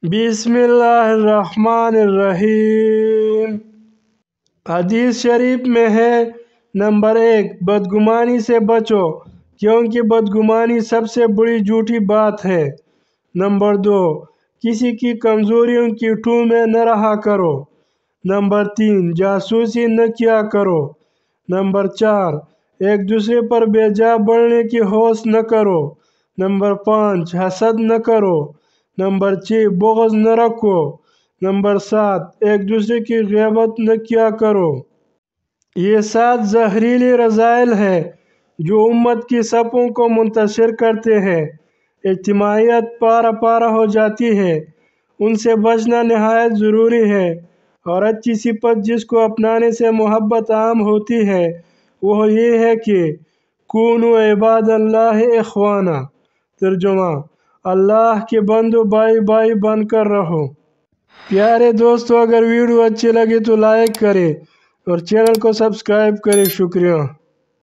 बिस्मिल्लाहिर्रहमानिर्रहीम। हदीस शरीफ में है, नंबर 1, बदगुमानी से बचो क्योंकि बदगुमानी सबसे बड़ी झूठी बात है। नंबर 2, किसी की कमज़ोरियों की ठू में न रहा करो। नंबर 3, जासूसी न किया करो। नंबर 4, एक दूसरे पर बेजा बढ़ने की होश न करो। नंबर 5, हसद न करो। नंबर 6, बुग़्ज़ न रखो। नंबर 7, एक दूसरे की ग़ीबत न किया करो। ये 7 ज़हरीले रज़ाइल है जो उम्मत की सफ़ों को मुंतशिर करते हैं। इज्तिमाइयत पारा पारा हो जाती है। उनसे बचना नहायत ज़रूरी है। और अच्छी सिफत जिसको अपनाने से मोहब्बत आम होती है वो ये है कि कूनू इबादल्लाह इख्वाना। तर्जुमा, अल्लाह के बंदो भाई भाई बनकर रहो। प्यारे दोस्तों, अगर वीडियो अच्छी लगे तो लाइक करें और चैनल को सब्सक्राइब करें। शुक्रिया।